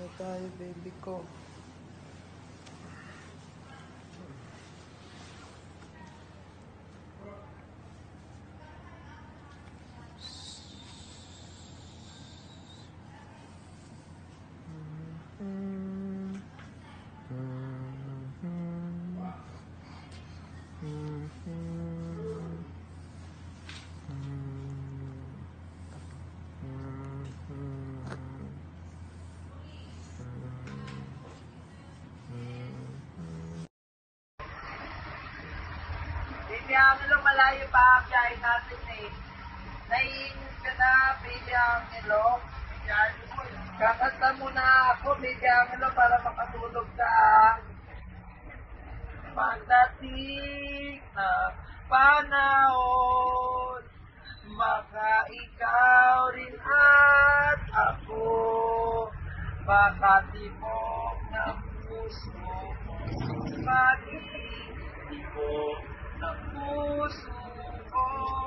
Ano tayo, baby ko? Baby Angelo, malayo pa ang biyahe natin eh. Naiinis ka na, Baby Angelo. Kakanta muna ako, Baby Angelo, para makatulog ka. Pagdating ng panahon, baka ikaw rin at ako, makatibok ng puso mo, makitibok ng puso ko.